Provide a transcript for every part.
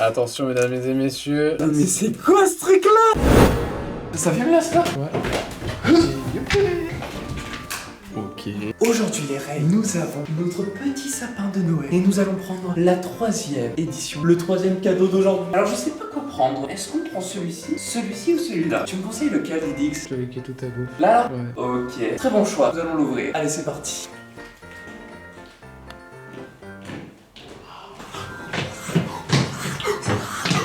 Attention mesdames et messieurs. Non mais c'est quoi ce truc là? Ça fume là ça? Ouais. Ok. Aujourd'hui les reines, nous avons notre petit sapin de Noël. Et nous allons prendre la 3e édition. Le 3e cadeau d'aujourd'hui. Alors je sais pas quoi prendre. Est-ce qu'on prend celui-ci ou celui-là? Tu me conseilles lequel, Didix? Celui qui est tout à goût. Là? Ouais. Ok. Très bon choix. Nous allons l'ouvrir. Allez, c'est parti.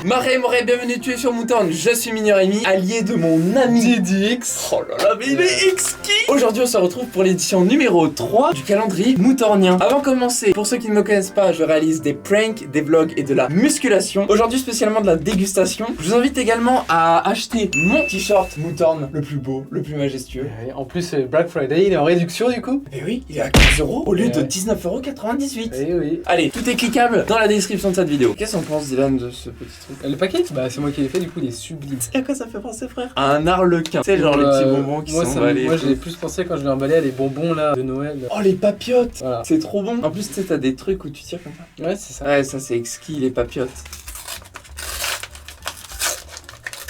Marais, bienvenue, tu es sur Mouton. Je suis Mignon Rémi, allié de mon ami Didix. Oh là là, mais il est exquis. Aujourd'hui, on se retrouve pour l'édition numéro 3 du calendrier moutornien. Avant de commencer, pour ceux qui ne me connaissent pas, je réalise des pranks, des vlogs et de la musculation. Aujourd'hui, spécialement de la dégustation. Je vous invite également à acheter mon t-shirt Moutorn, le plus beau, le plus majestueux. Et en plus, Black Friday, il est en réduction du coup. Et oui, il est à 15 € au lieu de Ouais. 19,98 €. Eh oui. Allez, tout est cliquable dans la description de cette vidéo. Qu'est-ce qu'on pense, Dylan, de ce petit truc? Le paquet? Bah c'est moi qui l'ai fait, du coup il est sublime. À quoi ça fait penser, frère? Un arlequin. C'est genre les petits bonbons qui sont emballés. Moi j'ai plus pensé quand je l'ai emballé à les bonbons là de Noël. Oh, les papillotes. Voilà. C'est trop bon. En plus, tu sais, t'as des trucs où tu tires comme ça. Ouais c'est ça. Ouais, ça c'est exquis, les papillotes.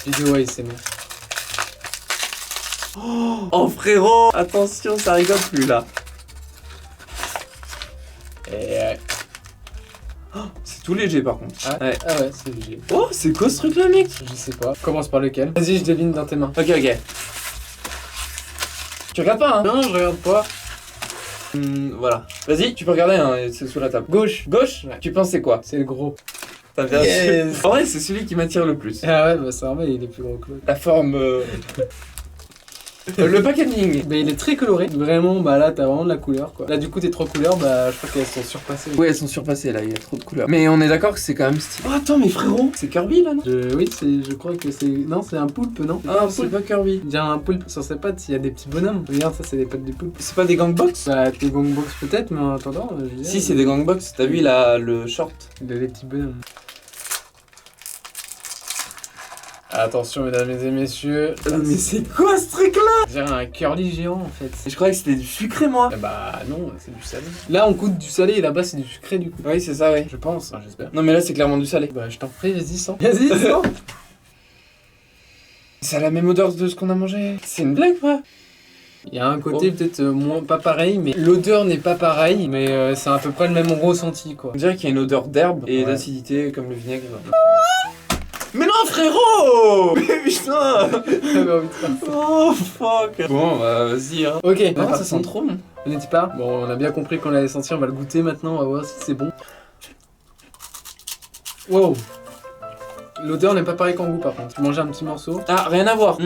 Vidéo ASMR. Oh frérot, attention, ça rigole plus là. Et C'est tout léger par contre. ah Ouais. ouais c'est léger. Oh, c'est quoi ce truc là, mec? Je sais pas. Commence par lequel? Vas-y je devine dans tes mains. Ok. Tu regardes pas, hein? Non je regarde pas. Voilà. Vas-y, tu peux regarder, hein, c'est sous la table. Gauche. Gauche? Ouais. Tu penses c'est quoi? C'est le gros. T'as bien Yes. su. En vrai, c'est celui qui m'attire le plus. Ah ouais bah c'est normal il est plus gros que l'autre. La forme. Le packaging. Bah il est très coloré. Vraiment bah là t'as vraiment de la couleur quoi. Là du coup tes 3 couleurs bah je crois qu'elles sont surpassées. Ouais, elles sont surpassées là, il y a trop de couleurs. Mais on est d'accord que c'est quand même stylé. Oh, attends, mais frérot, c'est Kirby là, non? Oui je crois que c'est. Non c'est un poulpe non? Ah non, c'est pas Kirby. Il y a un poulpe sur ses pattes, il y a des petits bonhommes. Regarde, ça c'est des pattes du poulpe. C'est pas des gangbox? Bah, tes gongbox peut-être, mais en attendant, je veux dire, Si, c'est des gangbox. T'as vu là, le short? il a des petits bonhommes. Attention, mesdames et messieurs. Mais c'est quoi ce truc là? On dirait un curly géant en fait. Je croyais que c'était du sucré, moi. Bah non, c'est du salé. Là on goûte du salé et là-bas c'est du sucré du coup. Oui, c'est ça, oui. Je pense, hein, j'espère. Non, mais là, c'est clairement du salé. Bah je t'en prie, vas-y, sens. Vas-y, sens. Ça a la même odeur de ce qu'on a mangé. C'est une blague, quoi. Il y a un côté peut-être moins pas pareil, mais l'odeur n'est pas pareille, mais c'est à peu près le même ressenti quoi. On dirait qu'il y a une odeur d'herbe et Ouais. d'acidité comme le vinaigre. Mais non, frérot! Mais putain! J'avais envie de faire ça. Oh, fuck! Bon, bah, vas-y, hein. Ok, Non, parti. ça sent trop bon. Ça n'est pas. Bon, on a bien compris qu'on l'allait sentir, on va le goûter maintenant, on va voir si c'est bon. Wow. L'odeur n'est pas pareille qu'en goût par contre. Tu manges un petit morceau. Ah, rien à voir.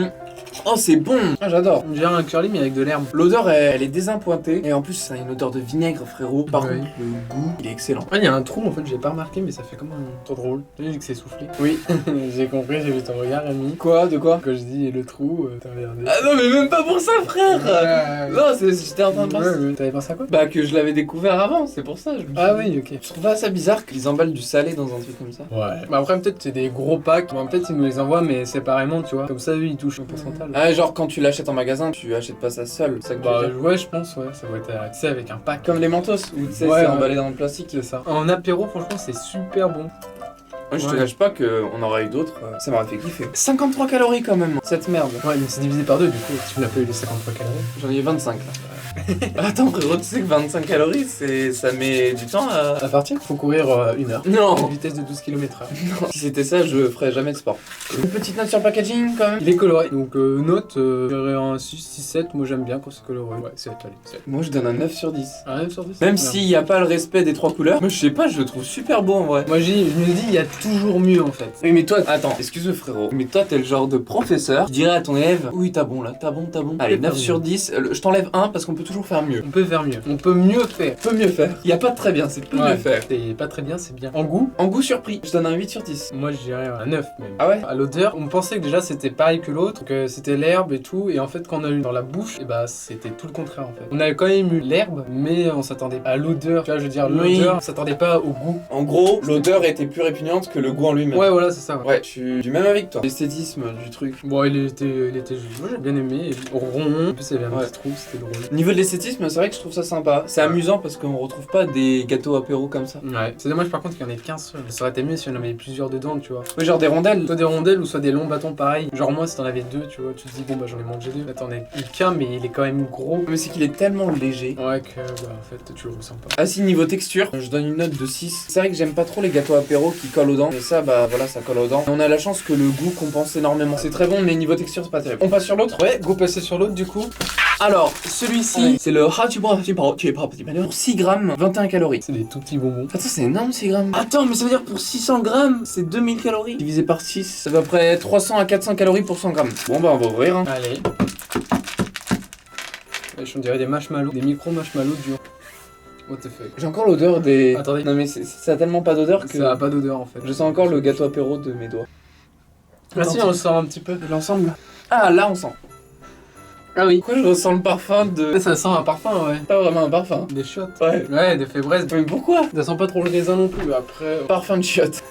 Oh, c'est bon! Ah, j'adore. On dirait un curly mais avec de l'herbe. L'odeur, elle est désappointée. Et en plus, ça a une odeur de vinaigre, frérot. Par Ouais. contre, le goût, il est excellent. Ah, il y a un trou en fait, j'ai pas remarqué, mais ça fait comme un trop drôle. J'ai dit que c'est soufflé. Oui. J'ai compris, j'ai vu ton regard, Rémi. Quoi? De quoi? Quand je dis le trou, t'as regardé. Ah non, mais même pas pour ça, frère! Non, j'étais en train de penser. Ouais. T'avais pensé à quoi? Bah, que je l'avais découvert avant, c'est pour ça. Je me suis Ah dit. oui, ok. Je trouve pas ça bizarre qu'ils emballent du salé dans un truc comme ça. Ouais. Bah après, peut-être c'est des gros packs. Bon, peut-être ils nous les envoient, mais séparément, tu vois. Comme ça, eux, ils touchent au pourcentage. Ah, genre quand tu l'achètes en magasin, tu achètes pas ça seul. C'est ça que tu veux Bah dire. ouais, je pense, ouais. Ça doit être, tu sais, avec un pack. Comme les mentos, où tu sais, Ouais, c'est ouais. emballé dans le plastique. C'est ça. En apéro, franchement, c'est super bon. Moi, je te Ouais. cache pas qu'on aura eu d'autres. Ça m'aurait fait kiffer. 53 calories quand même, cette merde. Ouais, mais c'est divisé par deux, du coup. Tu n'as pas eu les 53 calories. J'en ai 25 là. Attends, frérot, tu sais que 25 calories, ça met du temps à. À partir, faut courir 1 heure. Non! À une vitesse de 12 km/h. Si c'était ça, je ferais jamais de sport. Une petite note sur le packaging quand même. Il est coloré. Donc, note, je dirais un 6, 6, 7. Moi, j'aime bien quand c'est coloré. Ouais, 7, allez, 7. Moi, je donne un 9 sur 10. Un 9 sur 10. Même Ouais. s'il n'y a pas le respect des 3 couleurs, moi je sais pas, je le trouve super beau en vrai. Moi, je me dis, il y a toujours mieux en fait. Oui, mais toi, attends, excuse-moi frérot, mais toi t'es le genre de professeur qui dirait à ton élève, oui, t'as bon là, t'as bon. Allez, 9 sur 10, je t'enlève 1 parce qu'on peut toujours faire mieux. On peut faire mieux. On peut mieux faire. Peut mieux faire. Il y a pas de très bien, c'est peut Ouais. mieux faire. C'est pas très bien, c'est bien. En goût, En goût surpris, je donne un 8 sur 10. moi, je dirais un 9 même. Ah ouais? À l'odeur, on pensait que déjà c'était pareil que l'autre, que c'était l'herbe et tout, et en fait quand on a eu dans la bouche, et bah c'était tout le contraire en fait. On avait quand même eu l'herbe, mais on s'attendait à l'odeur, tu vois, je veux dire Oui. l'odeur, on s'attendait pas au goût. En gros, l'odeur était plus répugnante que le goût en lui-même. Ouais, voilà, c'est ça. Ouais. Ouais, je suis du même avec toi. L'esthétisme du truc. Bon, il était joli. Moi j'ai bien aimé, rond, en plus il y avait un Ouais. petit trou, c'était drôle. Niveau niveau de l'esthétisme, c'est vrai que je trouve ça sympa. C'est amusant parce qu'on retrouve pas des gâteaux apéro comme ça. Ouais. C'est dommage par contre qu'il y en ait qu'un seul. Ça aurait été mieux si on en avait plusieurs dedans, tu vois. Oui, genre des rondelles. Soit des rondelles ou soit des longs bâtons pareils. Genre moi si t'en avais deux, tu vois, tu te dis bon bah j'en ai mangé deux. Là t'en as eu qu'un mais il est quand même gros. Mais c'est qu'il est tellement léger. Ouais que bah en fait tu le ressens pas. Ah si, niveau texture, je donne une note de 6. C'est vrai que j'aime pas trop les gâteaux apéro qui collent aux dents. Mais ça, bah voilà, ça colle aux dents. On a la chance que le goût compense énormément. C'est très bon, mais niveau texture, c'est pas terrible. On passe sur l'autre. Ouais, go passer sur l'autre du coup. Alors, celui-ci, c'est le pour 6 grammes, 21 calories. C'est des tout petits bonbons. Attends, c'est énorme 6 grammes. Attends, mais ça veut dire pour 600 grammes, c'est 2000 calories. Divisé par 6, c'est à peu près 300 à 400 calories pour 100 grammes. Bon bah on va ouvrir. Hein. Allez. On dirait des marshmallows, des micro marshmallows durs. What the fuck. J'ai encore l'odeur des... Attendez. Non mais ça a tellement pas d'odeur que... Ça a pas d'odeur en fait. Je sens encore le gâteau apéro de mes doigts. Ah si, on le sent un petit peu. L'ensemble. Ah là on sent. Ah oui. Pourquoi je ressens le parfum de... Ça sent un parfum, ouais. Pas vraiment un parfum. Des shots. Ouais. Ouais, des fébraises. Mais pourquoi? Ça sent pas trop le raisin non plus, après... Parfum de chiottes.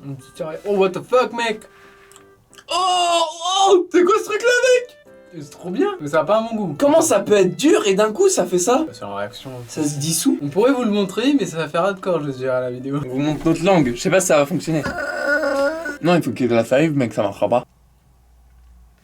Un petit carré. Oh, what the fuck, mec. Oh, c'est quoi ce truc là mec? C'est trop bien, mais ça a pas un bon goût. Comment ça peut être dur et d'un coup ça fait ça? C'est en réaction. Ça se dissout. On pourrait vous le montrer, mais ça va faire hardcore, je dirais, à la vidéo. On vous montre notre langue, je sais pas si ça va fonctionner. Non, il faut qu'il y ait de la salive, mec, ça marchera pas.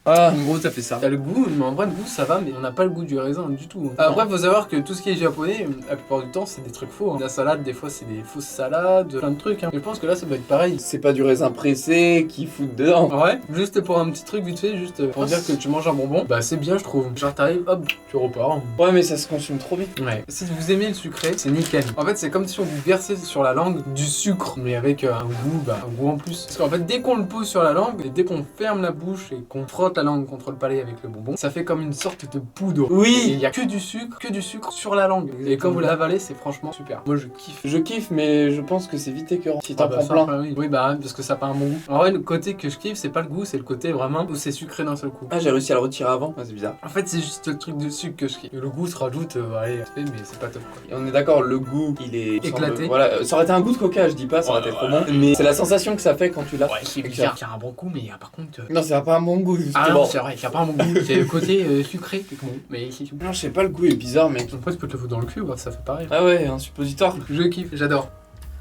Ah. En gros, ça fait ça. T'as le goût, mais en vrai, le goût ça va, mais on n'a pas le goût du raisin du tout. Après, faut savoir que tout ce qui est japonais, la plupart du temps, c'est des trucs faux. Hein. La salade, des fois, c'est des fausses salades, plein de trucs. Hein. Je pense que là, ça doit être pareil. C'est pas du raisin pressé qui fout dedans. Ouais, juste pour un petit truc vite fait, juste pour dire que tu manges un bonbon, bah c'est bien, je trouve. Genre, t'arrives, hop, tu repars. Ouais, mais ça se consomme trop vite. Ouais. Si vous aimez le sucré, c'est nickel. En fait, c'est comme si on vous versait sur la langue du sucre, mais avec un goût en plus. Parce qu'en fait, dès qu'on le pose sur la langue, et dès qu'on ferme la bouche et qu'on frotte la langue contre le palais avec le bonbon, ça fait comme une sorte de poudre. Oui. Et il y a que du sucre sur la langue. Et quand vous l'avalez, c'est franchement super. Moi, je kiffe. Je kiffe, mais je pense que c'est vite écœurant. Si t'en prends ça, plein. oui. Oui, bah parce que ça a pas un bon goût. En vrai, le côté que je kiffe, c'est pas le goût, c'est le côté vraiment où c'est sucré d'un seul coup. Ah, j'ai réussi à le retirer avant. Ah, c'est bizarre. En fait, c'est juste le truc de sucre que je kiffe. Et le goût se rajoute, allez, mais c'est pas top quoi. Et on est d'accord, le goût, il est éclaté. Voilà, ça aurait été un goût de coca, je dis pas, ça aurait été trop bon. Mais c'est la sensation que ça fait quand tu l'as. Ouais, c'est bizarre qu'il y a un bon goût, mais par contre. Non, ça a pas un bon goût. Ah non, c'est vrai, il y a pas un bon goût. C'est le côté sucré, c'est bon, mais c'est tout. Non, je sais pas, le goût est bizarre, mec. Après, tu peux te le foutre dans le cul, ça fait pareil. Ah ouais, un suppositoire. Je kiffe, j'adore.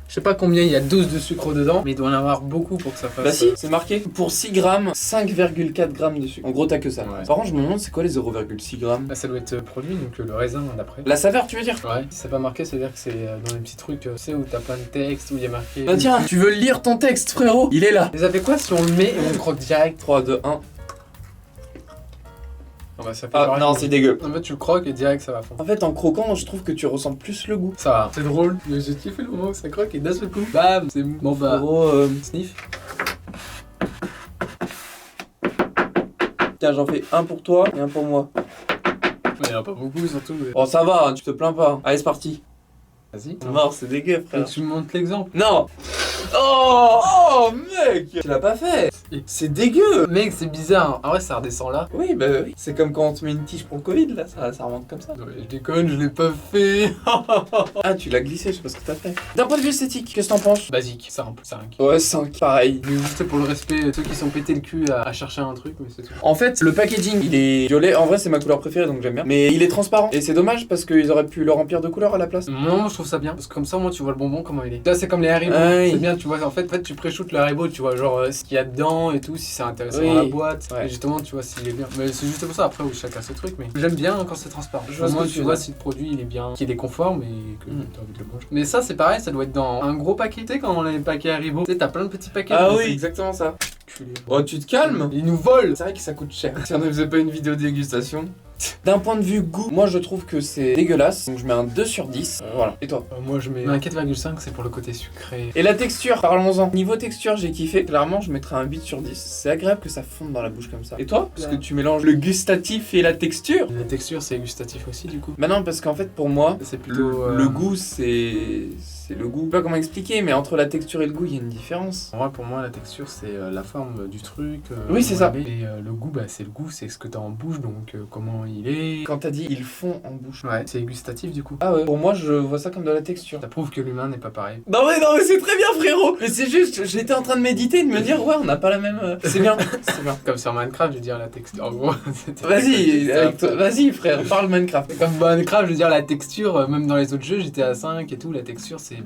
Je sais pas combien il y a de doses de sucre dedans, mais il doit en avoir beaucoup pour que ça fasse. Bah si, c'est marqué. Pour 6 grammes, 5,4 grammes de sucre. En gros, t'as que ça. Ouais. Par contre, je me demande c'est quoi les 0,6 grammes. Là, ça doit être produit, donc le raisin d'après. La saveur, tu veux dire? Ouais, si c'est pas marqué, ça veut dire que c'est dans les petits trucs, tu sais, où t'as plein de textes, où il y a marqué. Bah tiens, tu veux lire ton texte, frérot? Il est là. Mais ça fait quoi si on le met et on le croque direct? 3, 2, 1. Ah bah ça fait Ah pareil. non, c'est dégueu. En fait, tu le croques et direct ça va fondre. En fait, en croquant, je trouve que tu ressens plus le goût. Ça va, c'est drôle. Mais j'ai kiffé le moment où ça croque et d'un seul coup, bam, c'est bon bah. Frérot, Sniff. tiens, j'en fais un pour toi et un pour moi. Il y en a pas beaucoup surtout. Mais... Oh, ça va, hein, tu te plains pas. Allez, c'est parti. Vas-y. Mort, c'est dégueu, frère. Donc tu me montres l'exemple. Non. Oh, mec. Tu l'as pas fait. C'est dégueu. Mec, c'est bizarre. Ah ouais, ça redescend là. Oui, bah oui. C'est comme quand on te met une tige pour le Covid, là, ça remonte comme ça. Non, mais je déconne, je l'ai pas fait. Ah, tu l'as glissé, je sais pas ce que t'as fait. D'un point de vue esthétique, qu'est-ce que t'en penses? Basique, simple, 5. Ouais, 5, pareil. Mais juste pour le respect de ceux qui sont pétés le cul à chercher un truc, mais c'est tout. En fait, le packaging, il est violet. En vrai, c'est ma couleur préférée, donc j'aime bien. Mais il est transparent. Et c'est dommage parce qu'ils auraient pu le remplir de couleurs à la place. Non, je trouve ça bien. Parce que comme ça, moi, tu vois le bonbon comment il est. Là, c'est comme les Haribo. Ah oui. C'est bien, tu vois. En fait, tu pré-shootes le Haribo, tu vois, genre ce qu'il y a dedans et tout, si c'est intéressant Oui. dans la boîte. Ouais. Et justement, tu vois s'il est bien. Mais c'est juste pour ça, après, où chacun ses trucs. Mais j'aime bien quand c'est transparent. Je vois ce Moi, que tu tu vois veux dire. si le produit il est bien, qu'il est conforme et que t'as envie de le manger. Mais ça, c'est pareil, ça doit être dans un gros paquet. Tu sais, quand on a les paquets Haribo, tu sais, t'as plein de petits paquets. Ah mais oui, c'est exactement ça. culé. Oh, tu te calmes. Ils nous volent. C'est vrai que ça coûte cher. Si on ne faisait pas une vidéo dégustation. D'un point de vue goût, moi je trouve que c'est dégueulasse. Donc je mets un 2 sur 10. Voilà. Et toi? Moi, je mets un 4,5, c'est pour le côté sucré. Et la texture, parlons-en. Niveau texture, j'ai kiffé. Clairement, je mettrais un 8 sur 10. C'est agréable que ça fonde dans la bouche comme ça. Et toi? Parce que tu mélanges le gustatif et la texture. La texture, c'est gustatif aussi, du coup. Bah non, parce qu'en fait, pour moi, C'est plutôt. le goût, c'est c'est le goût. Je sais pas comment expliquer, mais entre la texture et le goût, il y a une différence. En vrai, pour moi, la texture, c'est la forme du truc. Oui, c'est ça. Et le goût, bah, c'est le goût, c'est ce que t'as en bouche, donc comment il est. Quand t'as dit ils font en bouche. Ouais, c'est gustatif du coup. Ah ouais, pour moi, je vois ça comme de la texture. Ça prouve que l'humain n'est pas pareil. Non mais c'est très bien frérot. Mais c'est juste, j'étais en train de méditer, de me dire ouais on n'a pas la même. C'est bien, c'est bien. Comme sur Minecraft, je veux dire la texture. En gros, Vas-y, avec toi, vas-y frère, parle Minecraft. comme Minecraft, je veux dire la texture, même dans les autres jeux, j'étais à 5 et tout, la texture c'est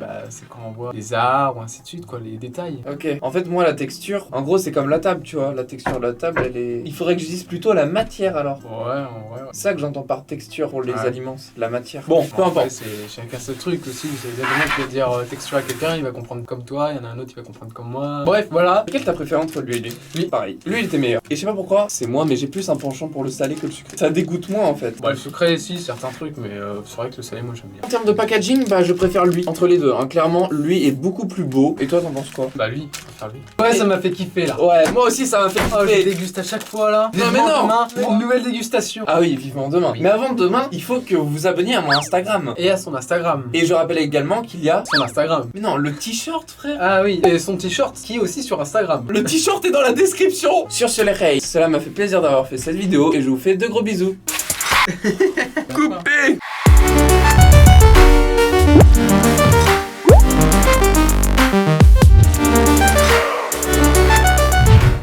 quand on voit les arbres, ainsi de suite, quoi, les détails. Ok, en fait moi la texture, en gros c'est comme la table, tu vois, la texture de la table elle est... Il faudrait que je dise plutôt la matière alors. Ouais, en vrai. Ouais. C'est ça que j'entends par texture pour les Ouais. aliments, c'est la matière. Bon, peu Après, importe. c'est chacun ce truc aussi, c'est évidemment que dire texture à quelqu'un, il va comprendre comme toi, il y en a un autre, il va comprendre comme moi. Bref, voilà. Lequel t'as préféré entre lui et lui? Lui, pareil. Lui il était meilleur. Et je sais pas pourquoi, c'est moi mais j'ai plus un penchant pour le salé que le sucré. Ça dégoûte moins en fait. Bon, le sucré, si, certains trucs, mais c'est vrai que le salé, moi j'aime bien. En termes de packaging, bah je préfère lui. Entre les deux, hein. Clairement, lui est beaucoup plus beau. Et toi t'en penses quoi? Bah lui, je préfère lui. Ouais, ça m'a fait kiffer là. Ouais, moi aussi ça m'a fait Oh, je kiffer. déguste à chaque fois là. Non, mais Vivement non. demain, une nouvelle dégustation. Ah oui, vivement demain. Oui. Mais avant demain, il faut que vous vous abonniez à mon Instagram. Et à son Instagram. Et je rappelle également qu'il y a... Son Instagram. Mais non, le t-shirt frère. Ah oui, et son t-shirt qui est aussi sur Instagram. Le t-shirt est dans la description. Sur ce les reilles, cela m'a fait plaisir d'avoir fait cette vidéo et je vous fais de gros bisous. Coupé.